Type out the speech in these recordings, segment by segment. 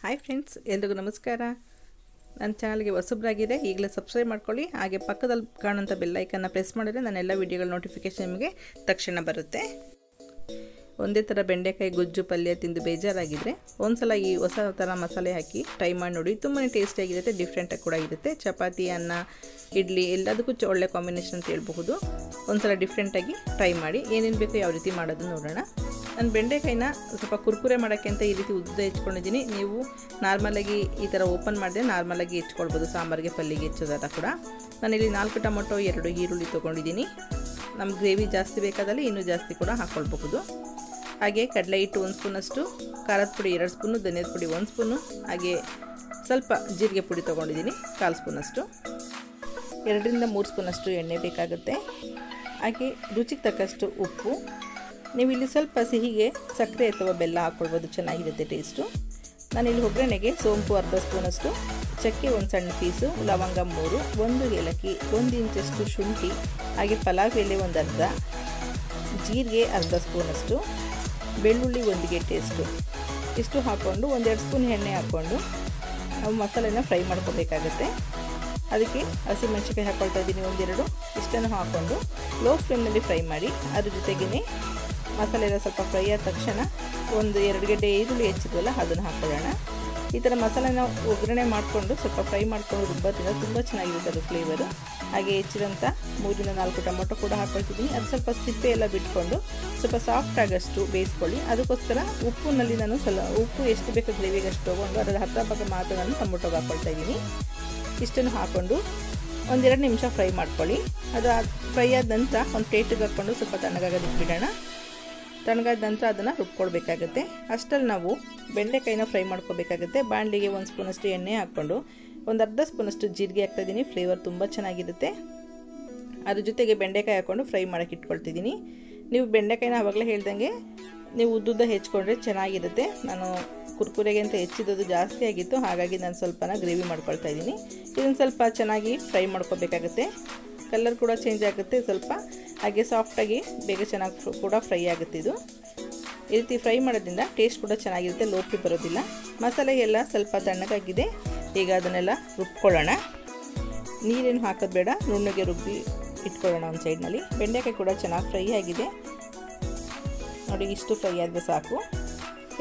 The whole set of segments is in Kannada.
ಹಾಯ್ ಫ್ರೆಂಡ್ಸ್, ಎಲ್ರಿಗೂ ನಮಸ್ಕಾರ. ನನ್ನ ಚಾನಲ್ಗೆ ಹೊಸಬ್ರಾಗಿದೆ, ಈಗಲೇ ಸಬ್ಸ್ಕ್ರೈಬ್ ಮಾಡ್ಕೊಳ್ಳಿ. ಹಾಗೆ ಪಕ್ಕದಲ್ಲಿ ಕಾಣುವಂಥ ಬೆಲ್ ಐಕನ್ನ ಪ್ರೆಸ್ ಮಾಡಿದ್ರೆ ನನ್ನ ಎಲ್ಲ ವೀಡಿಯೋಗಳ ನೋಟಿಫಿಕೇಷನ್ ನಿಮಗೆ ತಕ್ಷಣ ಬರುತ್ತೆ. ಒಂದೇ ಥರ ಬೆಂಡೆಕಾಯಿ ಗೊಜ್ಜು ಪಲ್ಯ ತಿಂದು ಬೇಜಾರಾಗಿದ್ದರೆ ಒಂದ್ಸಲ ಈ ಹೊಸ ಥರ ಮಸಾಲೆ ಹಾಕಿ ಟ್ರೈ ಮಾಡಿ ನೋಡಿ. ತುಂಬಾ ಟೇಸ್ಟಿಯಾಗಿರುತ್ತೆ, ಡಿಫ್ರೆಂಟಾಗಿ ಕೂಡ ಇರುತ್ತೆ. ಚಪಾತಿ, ಅನ್ನ, ಇಡ್ಲಿ ಎಲ್ಲದಕ್ಕೂ ಒಳ್ಳೆ ಕಾಂಬಿನೇಷನ್ ಅಂತ ಹೇಳ್ಬಹುದು. ಒಂದ್ಸಲ ಡಿಫ್ರೆಂಟಾಗಿ ಟ್ರೈ ಮಾಡಿ. ಏನೇನು ಬೇಕು ಯಾವ ರೀತಿ ಮಾಡೋದು ನೋಡೋಣ. ನಾನು ಬೆಂಡೆಕಾಯಿನ ಸ್ವಲ್ಪ ಕುರ್ಕುರೆ ಮಾಡೋಕ್ಕೆ ಅಂತ ಈ ರೀತಿ ಉದ್ದ ಹೆಚ್ಕೊಂಡಿದ್ದೀನಿ. ನೀವು ನಾರ್ಮಲಾಗಿ ಈ ಥರ ಓಪನ್ ಮಾಡಿದ್ರೆ ನಾರ್ಮಲಾಗಿ ಹೆಚ್ಕೊಳ್ಬೋದು, ಸಾಂಬಾರಿಗೆ ಪಲ್ಯಗೆ ಹೆಚ್ಚೋದಾದ ಕೂಡ. ನಾನಿಲ್ಲಿ 4 ಟೊಮೊಟೊ 2 ಈರುಳ್ಳಿ ತೊಗೊಂಡಿದ್ದೀನಿ. ನಮ್ಗೆ ಗ್ರೇವಿ ಜಾಸ್ತಿ ಬೇಕಾದಲ್ಲಿ ಇನ್ನೂ ಜಾಸ್ತಿ ಕೂಡ ಹಾಕ್ಕೊಳ್ಬಹುದು. ಹಾಗೆ ಕಡಲೆ ಹಿಟ್ಟು 1 ಸ್ಪೂನಷ್ಟು, ಖಾರದ ಪುಡಿ 2 ಸ್ಪೂನು, ಧನಿಯಾದ ಪುಡಿ 1 ಸ್ಪೂನು, ಹಾಗೆ ಸ್ವಲ್ಪ ಜೀರಿಗೆ ಪುಡಿ ತೊಗೊಂಡಿದ್ದೀನಿ 1/4 ಸ್ಪೂನಷ್ಟು. 2 ರಿಂದ 3 ಸ್ಪೂನಷ್ಟು ಎಣ್ಣೆ ಬೇಕಾಗುತ್ತೆ. ಹಾಗೆ ರುಚಿಗೆ ತಕ್ಕಷ್ಟು ಉಪ್ಪು. ನೀವು ಇಲ್ಲಿ ಸ್ವಲ್ಪ ಸಿಹಿಗೆ ಸಕ್ಕರೆ ಅಥವಾ ಬೆಲ್ಲ ಹಾಕ್ಕೊಳ್ಬೋದು, ಚೆನ್ನಾಗಿರುತ್ತೆ ಟೇಸ್ಟು. ನಾನಿಲ್ಲಿ ಒಗ್ಗರಣೆಗೆ ಸೋಂಪು 1/2 ಸ್ಪೂನಷ್ಟು, ಚಕ್ಕೆ 1 ಸಣ್ಣ ಪೀಸು, ಲವಂಗ 3, 1 ಏಲಕ್ಕಿ, 1 ಇಂಚಷ್ಟು ಶುಂಠಿ, ಹಾಗೆ ಪಲಾವ್ ಎಲೆ 1 ಅರ್ಧ, ಜೀರಿಗೆ 1/2 ಸ್ಪೂನಷ್ಟು, ಬೆಳ್ಳುಳ್ಳಿ 1 ಗೆಡ್ಡೆಯಷ್ಟು ಇಷ್ಟು ಹಾಕ್ಕೊಂಡು 1-2 ಸ್ಪೂನ್ ಎಣ್ಣೆ ಹಾಕ್ಕೊಂಡು ನಾವು ಮಸಾಲೆನ ಫ್ರೈ ಮಾಡ್ಕೋಬೇಕಾಗುತ್ತೆ. ಅದಕ್ಕೆ ಹಸಿಮೆಣಸಿನಕಾಯಿ ಹಾಕ್ಕೊಳ್ತಾ ಇದ್ದೀನಿ 1-2. ಇಷ್ಟನ್ನು ಹಾಕ್ಕೊಂಡು ಲೋ ಫ್ಲೇಮ್ನಲ್ಲಿ ಫ್ರೈ ಮಾಡಿ. ಅದ್ರ ಜೊತೆಗೇ ಮಸಾಲೆ ಎಲ್ಲ ಸ್ವಲ್ಪ ಫ್ರೈ ಆದ ತಕ್ಷಣ 1-2 ಗೆಡ್ಡೆ ಈರುಳ್ಳಿ ಹೆಚ್ಚಿದ್ವಲ್ಲ ಅದನ್ನು ಹಾಕೊಳ್ಳೋಣ. ಈ ಥರ ಮಸಾಲೆನ ಒಗ್ಗರಣೆ ಮಾಡಿಕೊಂಡು ಸ್ವಲ್ಪ ಫ್ರೈ ಮಾಡ್ಕೊಂಡು ರುಬ್ಬೋದ್ರಿಂದ ತುಂಬ ಚೆನ್ನಾಗಿರುತ್ತೆ ಅದು ಫ್ಲೇವರು. ಹಾಗೆ ಹೆಚ್ಚಿರೋಂಥ 3-4 ಟೊಮೊಟೊ ಕೂಡ ಹಾಕ್ಕೊಳ್ತಿದ್ದೀನಿ. ಅದು ಸ್ವಲ್ಪ ಸಿಪ್ಪೆ ಎಲ್ಲ ಬಿಟ್ಕೊಂಡು ಸ್ವಲ್ಪ ಸಾಫ್ಟ್ ಆಗೋಷ್ಟು ಬೇಯಿಸ್ಕೊಳ್ಳಿ. ಅದಕ್ಕೋಸ್ಕರ ಉಪ್ಪಿನಲ್ಲಿ ನಾನು ಉಪ್ಪು ಎಷ್ಟು ಬೇಕು ಗ್ರೇವಿಗೆ ಅಷ್ಟು ತೊಗೊಂಡು ಅದರ 10 ಭಾಗ ಮಾತ್ರ ನಾನು ಟೊಮೊಟೊಗೆ ಹಾಕ್ಕೊಳ್ತಾ ಇದ್ದೀನಿ. ಇಷ್ಟನ್ನು ಹಾಕ್ಕೊಂಡು 1-2 ನಿಮಿಷ ಫ್ರೈ ಮಾಡ್ಕೊಳ್ಳಿ. ಅದು ಫ್ರೈ ಆದ ನಂತರ ಒಂದು ಪ್ಲೇಟಿಗೆ ಹಾಕ್ಕೊಂಡು ಸ್ವಲ್ಪ ತಣ್ಣಗಾಗೋದಕ್ಕೆ ಬಿಡೋಣ. ತಣ್ಣಗಾದ ನಂತರ ಅದನ್ನು ರುಬ್ಕೊಳ್ಬೇಕಾಗುತ್ತೆ. ಅಷ್ಟರಲ್ಲಿ ನಾವು ಬೆಂಡೆಕಾಯಿನ ಫ್ರೈ ಮಾಡ್ಕೋಬೇಕಾಗುತ್ತೆ. ಬಾಣಲಿಗೆ 1 ಸ್ಪೂನಷ್ಟು ಎಣ್ಣೆ ಹಾಕ್ಕೊಂಡು 1/2 ಸ್ಪೂನಷ್ಟು ಜೀರಿಗೆ ಹಾಕ್ತಾಯಿದ್ದೀನಿ. ಫ್ಲೇವರ್ ತುಂಬ ಚೆನ್ನಾಗಿರುತ್ತೆ. ಅದ್ರ ಜೊತೆಗೆ ಬೆಂಡೆಕಾಯಿ ಹಾಕ್ಕೊಂಡು ಫ್ರೈ ಮಾಡೋಕ್ಕೆ ಇಟ್ಕೊಳ್ತಿದ್ದೀನಿ. ನೀವು ಬೆಂಡೆಕಾಯಿನ ಆವಾಗಲೇ ಹೇಳ್ದಂಗೆ ನೀವು ಉದ್ದುದ್ದ ಹೆಚ್ಕೊಂಡ್ರೆ ಚೆನ್ನಾಗಿರುತ್ತೆ. ನಾನು ಕುರ್ಕುರೆಗೆ ಅಂತ ಹೆಚ್ಚಿದ್ದು ಜಾಸ್ತಿ ಆಗಿತ್ತು, ಹಾಗಾಗಿ ನಾನು ಸ್ವಲ್ಪನ ಗ್ರೇವಿ ಮಾಡ್ಕೊಳ್ತಾ ಇದ್ದೀನಿ. ಇದನ್ನು ಸ್ವಲ್ಪ ಚೆನ್ನಾಗಿ ಫ್ರೈ ಮಾಡ್ಕೋಬೇಕಾಗುತ್ತೆ. ಕಲರ್ ಕೂಡ ಚೇಂಜ್ ಆಗುತ್ತೆ ಸ್ವಲ್ಪ, ಹಾಗೆ ಸಾಫ್ಟಾಗಿ ಬೇಗ ಚೆನ್ನಾಗಿ ಕೂಡ ಫ್ರೈ ಆಗುತ್ತೆ. ಇದು ಈ ರೀತಿ ಫ್ರೈ ಮಾಡೋದ್ರಿಂದ ಟೇಸ್ಟ್ ಕೂಡ ಚೆನ್ನಾಗಿರುತ್ತೆ, ಲೋಪಿ ಬರೋದಿಲ್ಲ. ಮಸಾಲೆ ಎಲ್ಲ ಸ್ವಲ್ಪ ತಣ್ಣಗಾಗಿದೆ. ಈಗ ಅದನ್ನೆಲ್ಲ ರುಬ್ಕೊಳ್ಳೋಣ. ನೀರೇನು ಹಾಕೋದು ಬೇಡ, ನುಣ್ಣಗೆ ರುಬ್ಬಿ ಇಟ್ಕೊಳ್ಳೋಣ ಒಂದು ಸೈಡ್ನಲ್ಲಿ. ಬೆಂಡೆಕಾಯಿ ಕೂಡ ಚೆನ್ನಾಗಿ ಫ್ರೈ ಆಗಿದೆ ನೋಡಿ. ಇಷ್ಟು ಫ್ರೈ ಆದರೆ ಸಾಕು.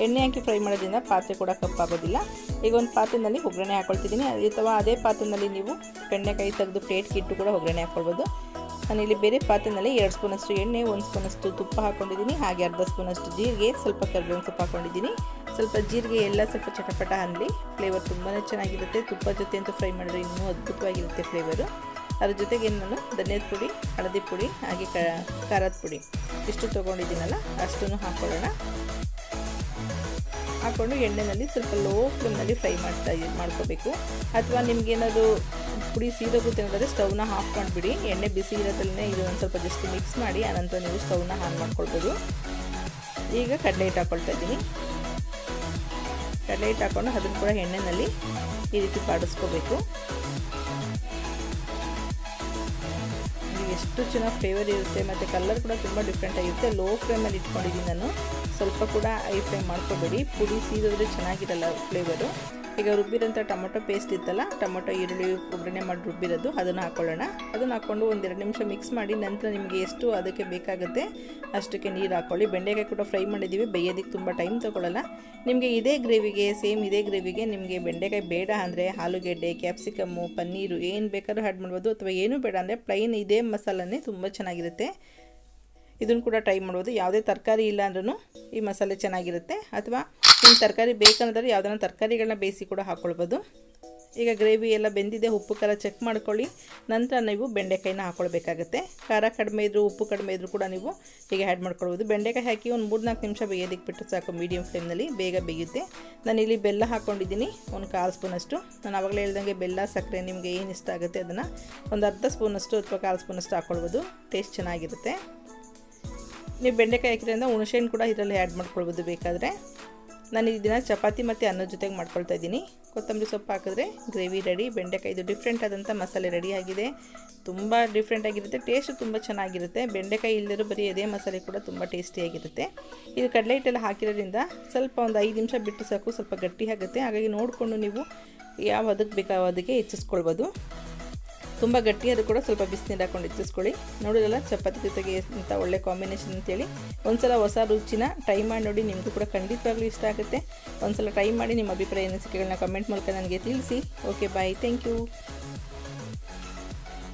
ಎಣ್ಣೆ ಹಾಕಿ ಫ್ರೈ ಮಾಡೋದ್ರಿಂದ ಪಾತ್ರೆ ಕೂಡ ಕಪ್ಪಾಗೋದಿಲ್ಲ. ಈಗ ಒಂದು ಪಾತ್ರೆಯಲ್ಲಿ ಒಗ್ಗರಣೆ ಹಾಕ್ಕೊಳ್ತಿದ್ದೀನಿ, ಅಥವಾ ಅದೇ ಪಾತ್ರೆಯಲ್ಲಿ ನೀವು ಬೆಂಡೆಕಾಯಿ ತೆಗೆದು ಪ್ಲೇಟ್ಗೆ ಇಟ್ಟು ಕೂಡ ಒಗ್ಗರಣೆ ಹಾಕ್ಕೊಳ್ಬೋದು. ನಾನಿಲ್ಲಿ ಬೇರೆ ಪಾತ್ರೆಯಲ್ಲಿ 2 ಸ್ಪೂನಷ್ಟು ಎಣ್ಣೆ, 1 ಸ್ಪೂನಷ್ಟು ತುಪ್ಪ ಹಾಕ್ಕೊಂಡಿದ್ದೀನಿ. ಹಾಗೆ 1/2 ಸ್ಪೂನಷ್ಟು ಜೀರಿಗೆ, ಸ್ವಲ್ಪ ಕರಿಬೇವಿನ ಸೊಪ್ಪು ಹಾಕ್ಕೊಂಡಿದ್ದೀನಿ. ಸ್ವಲ್ಪ ಜೀರಿಗೆ ಎಲ್ಲ ಸ್ವಲ್ಪ ಚಟಪಟ ಅನ್ನಲಿ, ಫ್ಲೇವರ್ ತುಂಬಾ ಚೆನ್ನಾಗಿರುತ್ತೆ. ತುಪ್ಪ ಜೊತೆ ಅಂತೂ ಫ್ರೈ ಮಾಡಿದ್ರೆ ಇನ್ನೂ ಅದ್ಭುತವಾಗಿರುತ್ತೆ ಫ್ಲೇವರು. ಅದ್ರ ಜೊತೆಗೆ ನಾನು ಧನಿಯಾದ ಪುಡಿ, ಹಳದಿ ಪುಡಿ, ಹಾಗೆ ಖಾರದ ಪುಡಿ ಇಷ್ಟು ತೊಗೊಂಡಿದ್ದೀನಲ್ಲ ಅಷ್ಟನ್ನು ಹಾಕ್ಕೊಳ್ಳೋಣ. ಹಾಕ್ಕೊಂಡು ಎಣ್ಣೆಯಲ್ಲಿ ಸ್ವಲ್ಪ ಲೋ ಫ್ಲೇಮ್ನಲ್ಲಿ ಫ್ರೈ ಮಾಡ್ಕೋಬೇಕು. ಅಥವಾ ನಿಮಗೇನಾದರೂ ಪುಡಿ ಸೀದೋಗುತ್ತೆ ಅನ್ನೋದಾದರೆ ಸ್ಟವ್ನ ಆಫ್ ಮಾಡಿಬಿಡಿ. ಎಣ್ಣೆ ಬಿಸಿ ಇರೋದ್ರಲ್ಲೇ ಇದು ಒಂದು ಸ್ವಲ್ಪ ಜಸ್ಟ್ ಮಿಕ್ಸ್ ಮಾಡಿ ಆನಂತರ ನೀವು ಸ್ಟವ್ನ ಆನ್ ಮಾಡ್ಕೊಳ್ಬೋದು. ಈಗ ಕಡಲೆ ಹಿಟ್ಟು ಹಾಕ್ಕೊಳ್ತಾ ಇದ್ದೀನಿ. ಕಡಲೆ ಹಿಟ್ಟು ಹಾಕ್ಕೊಂಡು ಅದನ್ನು ಕೂಡ ಎಣ್ಣೆಯಲ್ಲಿ ಈ ರೀತಿ ಬಾಡಿಸ್ಕೋಬೇಕು. ಎಷ್ಟು ಚೆನ್ನಾಗಿ ಫ್ಲೇವರ್ ಇರುತ್ತೆ ಮತ್ತು ಕಲರ್ ಕೂಡ ತುಂಬ ಡಿಫ್ರೆಂಟ್ ಆಗಿರುತ್ತೆ. ಲೋ ಫ್ಲೇಮಲ್ಲಿ ಇಟ್ಕೊಂಡಿದ್ದೀನಿ ನಾನು, ಸ್ವಲ್ಪ ಕೂಡ ಹೈ ಫ್ಲೇಮ್ ಮಾಡ್ಕೋಬೇಡಿ. ಪುಡಿ ಸೀದೋದ್ರೆ ಚೆನ್ನಾಗಿರಲ್ಲ ಫ್ಲೇವರು. ಈಗ ರುಬ್ಬಿರೋಂಥ ಟೊಮೊಟೊ ಪೇಸ್ಟ್ ಇತ್ತಲ್ಲ, ಟೊಮೊಟೊ ಈರುಳ್ಳಿ ಒಗ್ಗರಣೆ ಮಾಡಿ ರುಬ್ಬಿರೋದು ಅದನ್ನು ಹಾಕ್ಕೊಳ್ಳೋಣ. ಅದನ್ನು ಹಾಕ್ಕೊಂಡು 1-2 ನಿಮಿಷ ಮಿಕ್ಸ್ ಮಾಡಿ ನಂತರ ನಿಮಗೆ ಎಷ್ಟು ಅದಕ್ಕೆ ಬೇಕಾಗುತ್ತೆ ಅಷ್ಟಕ್ಕೆ ನೀರು ಹಾಕ್ಕೊಳ್ಳಿ. ಬೆಂಡೆಕಾಯಿ ಕೂಡ ಫ್ರೈ ಮಾಡಿದ್ದೀವಿ, ಬೇಯೋದಕ್ಕೆ ತುಂಬ ಟೈಮ್ ತೊಗೊಳ್ಳಲ್ಲ. ನಿಮಗೆ ಇದೇ ಗ್ರೇವಿಗೆ ನಿಮಗೆ ಬೆಂಡೆಕಾಯಿ ಬೇಡ ಅಂದರೆ ಆಲೂಗೆಡ್ಡೆ, ಕ್ಯಾಪ್ಸಿಕಮ್ಮು, ಪನ್ನೀರು ಏನು ಬೇಕಾದ್ರೂ ಆ್ಯಡ್ ಮಾಡ್ಬೋದು. ಅಥವಾ ಏನೂ ಬೇಡ ಅಂದರೆ ಪ್ಲೈನ್ ಇದೇ ಮಸಾಲನೇ ತುಂಬ ಚೆನ್ನಾಗಿರುತ್ತೆ. ಇದನ್ನು ಕೂಡ ಟ್ರೈ ಮಾಡ್ಬೋದು. ಯಾವುದೇ ತರಕಾರಿ ಇಲ್ಲ ಅಂದ್ರೂ ಈ ಮಸಾಲೆ ಚೆನ್ನಾಗಿರುತ್ತೆ. ಅಥವಾ ನಿಮ್ಗೆ ತರಕಾರಿ ಬೇಕಂದ್ರೆ ಯಾವುದನ್ನ ತರಕಾರಿಗಳನ್ನ ಬೇಯಿಸಿ ಕೂಡ ಹಾಕ್ಕೊಳ್ಬೋದು. ಈಗ ಗ್ರೇವಿ ಎಲ್ಲ ಬೆಂದಿದೆ, ಉಪ್ಪು ಖಾರ ಚೆಕ್ ಮಾಡ್ಕೊಳ್ಳಿ. ನಂತರ ನೀವು ಬೆಂಡೆಕಾಯಿನ ಹಾಕ್ಕೊಳ್ಬೇಕಾಗುತ್ತೆ. ಖಾರ ಕಡಿಮೆ ಇದ್ದರೂ ಉಪ್ಪು ಕಡಿಮೆ ಇದ್ದರೂ ಕೂಡ ನೀವು ಹೀಗೆ ಆ್ಯಡ್ ಮಾಡ್ಕೊಳ್ಬೋದು. ಬೆಂಡೆಕಾಯಿ ಹಾಕಿ ಒಂದು 3-4 ನಿಮಿಷ ಬೇಯೋದಕ್ಕೆ ಬಿಟ್ಟು ಸಾಕು, ಮೀಡಿಯಮ್ ಫ್ಲೇಮ್ನಲ್ಲಿ ಬೇಗ ಬೇಯುತ್ತೆ. ನಾನಿಲ್ಲಿ ಬೆಲ್ಲ ಹಾಕ್ಕೊಂಡಿದ್ದೀನಿ 1/4 ಸ್ಪೂನಷ್ಟು. ನಾನು ಆವಾಗಲೇ ಹೇಳ್ದಂಗೆ ಬೆಲ್ಲ, ಸಕ್ಕರೆ ನಿಮಗೆ ಏನು ಇಷ್ಟ ಆಗುತ್ತೆ ಅದನ್ನು 1/2 ಸ್ಪೂನಷ್ಟು ಅಥವಾ 1/4 ಸ್ಪೂನಷ್ಟು ಹಾಕ್ಕೊಳ್ಬೋದು. ಟೇಸ್ಟ್ ಚೆನ್ನಾಗಿರುತ್ತೆ. ನೀವು ಬೆಂಡೆಕಾಯಿ ಹಾಕಿದ್ರಿಂದ ಹುಣಸೆಹಣ್ಣು ಕೂಡ ಇದರಲ್ಲಿ ಆ್ಯಡ್ ಮಾಡ್ಕೊಳ್ಬೋದು ಬೇಕಾದರೆ. ನಾನು ಈ ದಿನ ಚಪಾತಿ ಮತ್ತು ಅನ್ನದ ಜೊತೆಗೆ ಮಾಡ್ಕೊಳ್ತಾ ಇದ್ದೀನಿ. ಕೊತ್ತಂಬರಿ ಸೊಪ್ಪು ಹಾಕಿದ್ರೆ ಗ್ರೇವಿ ರೆಡಿ. ಬೆಂಡೆಕಾಯಿ ಇದು ಡಿಫ್ರೆಂಟ್ ಆದಂಥ ಮಸಾಲೆ ರೆಡಿಯಾಗಿದೆ. ತುಂಬ ಡಿಫ್ರೆಂಟಾಗಿರುತ್ತೆ, ಟೇಸ್ಟ್ ತುಂಬ ಚೆನ್ನಾಗಿರುತ್ತೆ. ಬೆಂಡೆಕಾಯಿ ಇಲ್ಲದರೂ ಬರೀ ಅದೇ ಮಸಾಲೆ ಕೂಡ ತುಂಬ ಟೇಸ್ಟಿಯಾಗಿರುತ್ತೆ. ಇದು ಕಡಲೆ ಹಿಟ್ಟೆಲ್ಲ ಹಾಕಿರೋದ್ರಿಂದ ಸ್ವಲ್ಪ ಒಂದು 5 ನಿಮಿಷ ಬಿಟ್ಟು ಸಾಕು, ಸ್ವಲ್ಪ ಗಟ್ಟಿ ಆಗುತ್ತೆ. ಹಾಗಾಗಿ ನೋಡಿಕೊಂಡು ನೀವು ಯಾವ ಅದಕ್ಕೆ ಬೇಕಾದ ಅದಕ್ಕೆ ಹೆಚ್ಚಿಸ್ಕೊಳ್ಬೋದು. ತುಂಬ ಗಟ್ಟಿಯಾದರೂ ಕೂಡ ಸ್ವಲ್ಪ ಬಿಸಿನೀರು ಹಾಕ್ಕೊಂಡು ಹೆಚ್ಚಿಸ್ಕೊಳ್ಳಿ. ನೋಡಿರಲ್ಲ ಚಪಾತಿ ಜೊತೆಗೆ ಅಂತ ಒಳ್ಳೆ ಕಾಂಬಿನೇಷನ್ ಅಂತೇಳಿ. ಒಂದ್ಸಲ ಹೊಸ ರುಚಿನ ಟ್ರೈ ಮಾಡಿ ನೋಡಿ, ನಿಮಗೂ ಕೂಡ ಖಂಡಿತವಾಗ್ಲೂ ಇಷ್ಟ ಆಗುತ್ತೆ. ಒಂದ್ಸಲ ಟ್ರೈ ಮಾಡಿ ನಿಮ್ಮ ಅಭಿಪ್ರಾಯ ಅನಿಸಿಕೆಗಳನ್ನ ಕಮೆಂಟ್ ಮೂಲಕ ನನಗೆ ತಿಳಿಸಿ. Okay, bye, thank you.